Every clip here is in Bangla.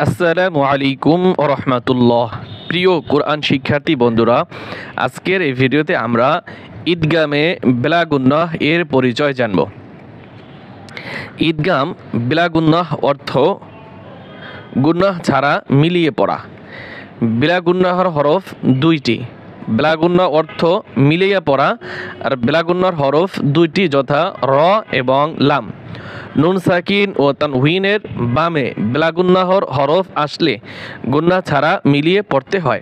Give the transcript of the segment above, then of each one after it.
আসসালামু আলাইকুম ওয়া রাহমাতুল্লাহ। প্রিয় কোরআন শিক্ষার্থী বন্ধুরা, আজকের এই ভিডিওতে আমরা ঈদগামে বেলাগুন্নাহ এর পরিচয় জানব। ঈদগাম বেলাগুন্নাহ অর্থ গুন্নাহ ছাড়া মিলিয়ে পড়া। বেলাগুন্নাহর হরফ দুইটি। বেলাগুন্নাহ অর্থ মিলিয়ে পড়া, আর বেলাগুন্নাহর হরফ দুইটি, যথা র এবং লাম। নুন সাকিন ও তানউইনের বামে বেলাগুন্নাহর হরফ আসলে গুন্নাহ ছাড়া মিলিয়ে পড়তে হয়।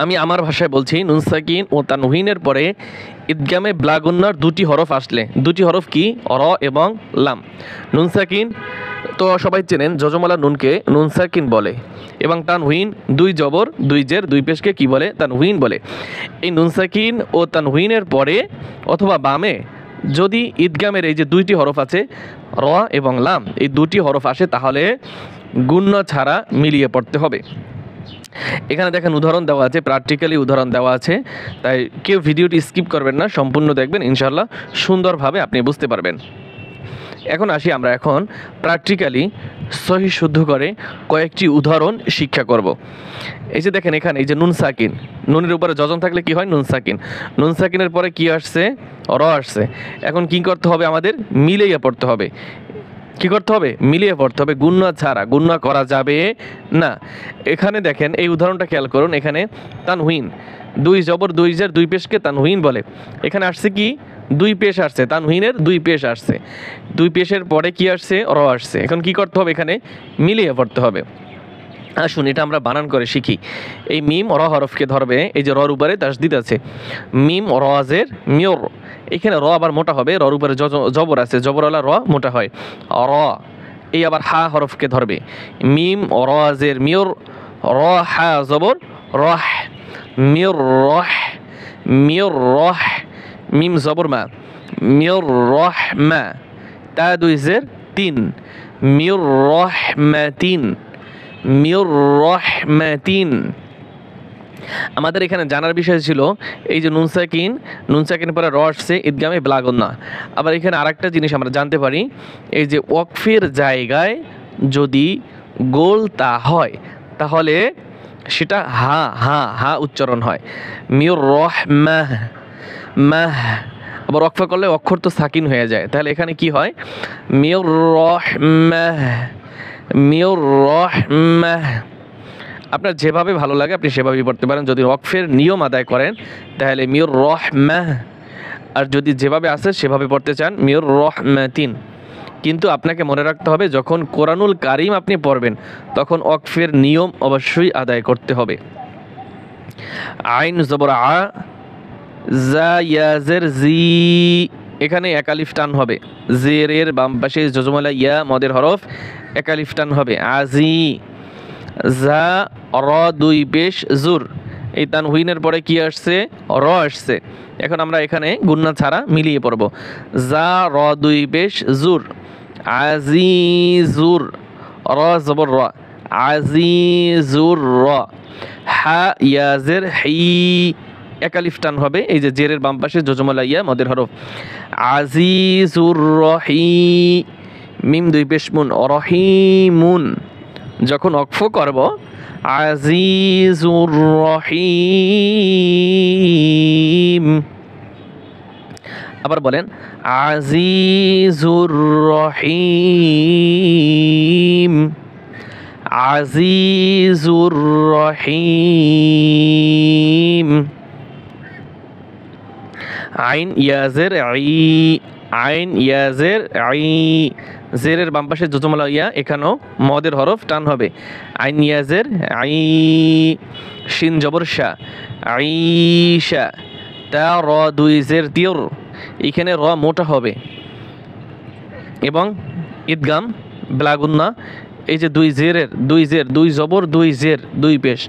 আমি আমার ভাষায় বলছি, নুন সাকিন ও তানউইনের পরে ঈদগামে বেলাগুন্নাহর দুটি হরফ আসলে, দুটি হরফ কি? র এবং লাম। নুন সাকিন তো সবাই চেনেন, যজমালা নুনকে নুন সাকিন বলে, এবং তানউইন দুই জবর দুই জের দুই পেশকে কি বলে? তানউইন বলে। এই নুন সাকিন ও তানউইনের পরে অথবা বামে যদি ঈদগামের এই যে দুইটি হরফ আছে, র এবং লাম, এই দুটি হরফ আসে, তাহলে গুন্নাহ ছাড়া মিলিয়ে পড়তে হবে। এখানে দেখেন উদাহরণ দেওয়া আছে, প্র্যাকটিক্যালি উদাহরণ দেওয়া আছে, তাই কেউ ভিডিওটি স্কিপ করবেন না, সম্পূর্ণ দেখবেন, ইনশাআল্লাহ সুন্দরভাবে আপনি বুঝতে পারবেন। এখন আসি, আমরা এখন প্র্যাকটিক্যালি সহি শুদ্ধ করে কয়েকটি উদাহরণ শিক্ষা করব। এই যে দেখেন এখানে এই যে নুন সাকিন, নুনের উপরে যজন থাকলে কি হয়? নুন সাকিন। নুন সাকিনের পরে কি আসছে? র আসছে। এখন কি করতে হবে? আমাদের মিলিয়ে পড়তে হবে। কি করতে হবে? মিলিয়ে পড়তে হবে, গুন্নাহ ছাড়া। গুন্নাহ করা যাবে না। এখানে দেখেন এই উদাহরণটা খেয়াল করুন, এখানে তানউইন দুই জবর দুই জের দুই পেশকে তানউইন বলে। এখানে আসছে কি? দুই পেশ আসছে, তানউইনের দুই পেশ আসছে, দুই পেশের পরে কি আসছে? র আসছে। এখন কি করতে হবে? এখানে মিলিয়ে পড়তে হবে। আসুন এটা আমরা বানান করে শিখি। এই মিম র হরফকে ধরবে, এই যে রর উপরে তাসদিদ আছে, মিম রজের মিয়র। এখানে র আবার মোটা হবে, রর উপরে জবর আছে, জবরওয়ালা র মোটা হয়, র। এই আবার হা হরফকে ধরবে, মিম রজের মিয়র, র হা জবর রহ, মিয়র রহ, মিয়র রহ। মিম জবর মা, মিয়র রহ মা। তা দুই জের তিন, মিয়র রহ মা তিন, মিয়র রহমাতিন। আমাদের এখানে জানার বিষয় ছিল এই যে নুন সাকিন, নুন সাকিন পরে র আসছে ঈদগামে বেলাগুন্নাহ। আবার এখানে আরেকটা জিনিস আমরা জানতে পারি, এই যে ওয়াকফের জায়গায় যদি গোল তা হয়, তাহলে সেটা হা হা হা উচ্চারণ হয়, মিয়র রহমাহ মাহ। আবার ওয়াকফা করলে অক্ষর তো সাকিন হয়ে যায়, তাহলে এখানে কি হয়? মিয়র রহমাহ, মিয়র রহমাহ। আপনার যেভাবে ভালো লাগে আপনি সেভাবেই পড়তে পারেন। যদি ওয়াকফের নিয়ম আদায় করেন তাহলে মিয়র রহমাহ, আর যদি যেভাবে আসে সেভাবে পড়তে চান মিয়র রহমাতিন। কিন্তু আপনাকে মনে রাখতে হবে, যখন কোরআনুল কারিম আপনি পড়বেন তখন ওয়াকফের নিয়ম অবশ্যই আদায় করতে হবে। আইন জবর আ, জা ইয়াজের জি, এখানে এক আলিফ টান হবে, জেরের বাম পাশে যজমালা ইয়া মদের হরফ, এক আলিফ টান হবে, আজি। জা র দুই পেশ জুর, এই তানউইনের পরে কি আসছে? র আসছে। এখন আমরা এখানে গুন্নাহ ছাড়া মিলিয়ে পড়ব। জা র দুই পেশ জুর, আজিজুর, র জবর র, আজিজুর র। হা ইয়াজের হি, এক আলিফ টান হবে, এই যে জেরের বাম পাশে যজমালা ইয়া মদের হরফ, আজিজুর রহি। মিম দুই পেশ মুন, রহিমুন। যখন ওয়াকফ করব, আজিজুর রহিম। আবার বলেন, আজিজুর রহিম, আজিজুর রহিম। আইন ইয়াজের আই, আইন ইয়াজের আই, জেরের বাম পাশে যজমালা ইয়া, এখানেও মদের হরফ টান হবে, আইন ইয়াজের আই। শিন জবর শা, আইশা। তা র দুই জের তিয়র, এখানে র মোটা হবে, এবং ঈদগাম বেলাগুন্নাহ, এই যে দুই জেরের দুই জের দুই জবর দুই জের দুই পেশ,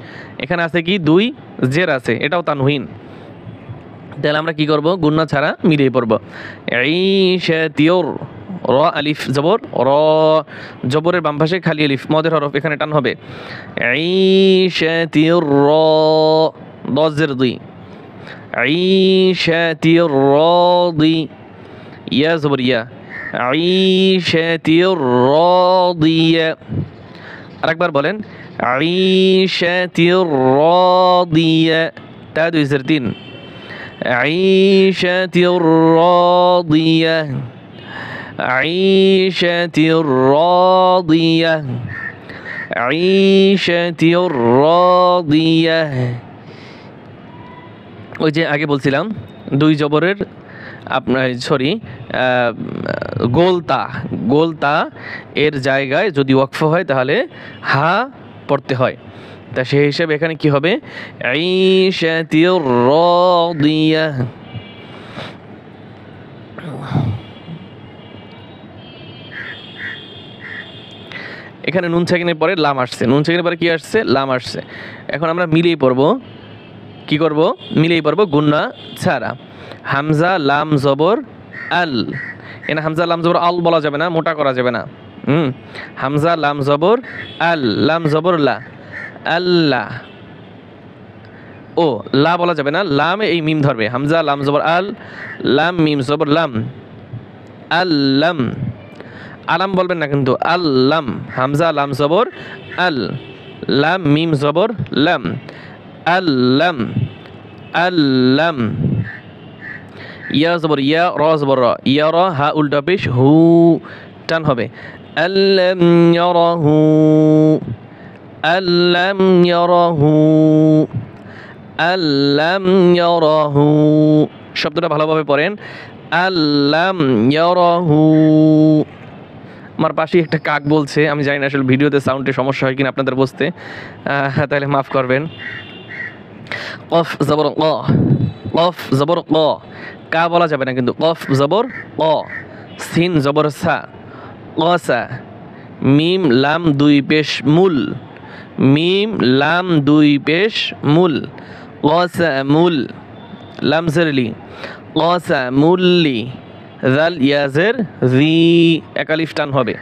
এখানে আছে কি? দুই জের আছে, এটাও তানউইন। তাহলে আমরা কি করব? গুন্নাহ ছাড়া মিলিয়ে পড়ব। ঈশা তিয়র, র আলিফ জবর র, জবরের বাম পাশে খালি আলিফ মদের হরফ, এখানে টান হবে, ঈশা তিয়র র, দশ জের দুই, ঈশা তিয়র র দুই, ইয়া জবর ইয়া, ঈশা তিয়র র দিয়া। আরেকবার বলেন আইশাতির রাদিয়া তা 2 জের 3 আইশাতির রাদিয়া আইশাতির রাদিয়া আইশাতির রাদিয়া। ওই যে আগে বলছিলাম 2 জবরের আপনার গোলতা এর জায়গায় যদি ওয়াকফ হয় তাহলে হা পড়তে হয়। তা সেই হিসাবে এখানে কি হবে আইশাতির রাদিয়া। এখানে নুন সাকিনের পরে লাম আসছে, নুন সাকিনের পরে কি আসছে লাম আসছে। এখন আমরা মিলিয়ে পড়ব, কি করব মিলিয়ে পড়ব গুন্না ছাড়া। হামজা লাম জবর আল, এখানে হামজা লাম জবর আল বলা যাবে না, মোটা করা যাবে না। হামজা লাম জবর আল, লাম জবর লা, আল্লাহ। ও লা বলা যাবে না, লাম এই মিম ধরবে। হামজা লাম জবর আল, লাম মিম জবর লাম, আল্লাম। আলাম বলবেন না কিন্তু, আল্লাম। হামজা লাম জবর আল, লাম মিম জবর লাম, আল্লাম আল্লাম। ইয়া জবর ইয়া, র জবর র, ইয়া র, হা উল্টা পেশ হু, টান হবে। আল্লাম ইয়ারাহু, আল্লাম ইয়ারাহু, আল্লাম ইয়ারাহু। শব্দটা ভালোভাবে পড়েন, আল্লাম ইয়ারাহু। আমার পাশে একটা কাক বলছে, আমি জানি না আসলে ভিডিওতে সাউন্ডে সমস্যা হয় কিনা আপনাদের বুঝতে, তাহলে মাফ করবেন। কফ জবর ক, কফ জবর ক, কা বলা যাবে না কিন্তু, কফ জবর ক। সিন জবর সা, কসা। মিম লাম 2 পেশ মূল, মিম লাম 2 পেশ মূল, কসা মূল। লাম জেরলি, কসা মুল্লি। জাল ইয়াজের জি, একালিফ টান হবে।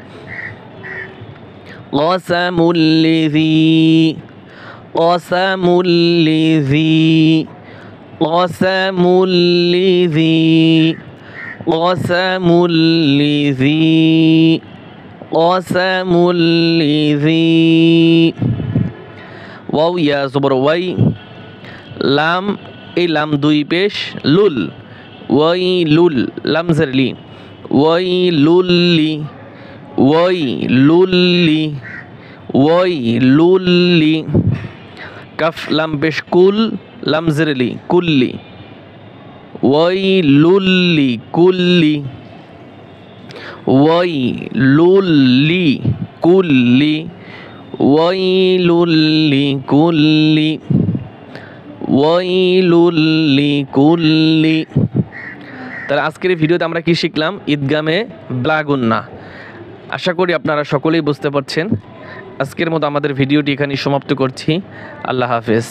কসা মুল্লি জি, কসা মুল্লি জি, কসা মুল্লি জি, কসা মুল্লি জি, কসা মুল্লি জি। ওয়াও ইয়া জবর ওয়াই, লাম এই লাম 2 পেশ লুল, ওয়াই লুল, লাম জেরলি, ওয়াই লুল্লি, ওয়াই লুল্লি, ওয়াই লুল্লি। কাফ লাম পেশ কুল, লাম জেরলি, কুল্লি, ওয়াই লুল্লি কুল্লি, ওয়াই লুল্লি কুল্লি, ওয়াই লুল্লি কুল্লি, ওয়াই লুল্লি কুল্লি। তাহলে আজকের এই ভিডিওতে আমরা কি শিখলাম? ঈদগামে ব্লা গুন্না। আশা করি আপনারা সকলেই বুঝতে পারছেন। আজকের মতো আমাদের ভিডিওটি এখানেই সমাপ্ত করছি। আল্লাহ হাফেজ।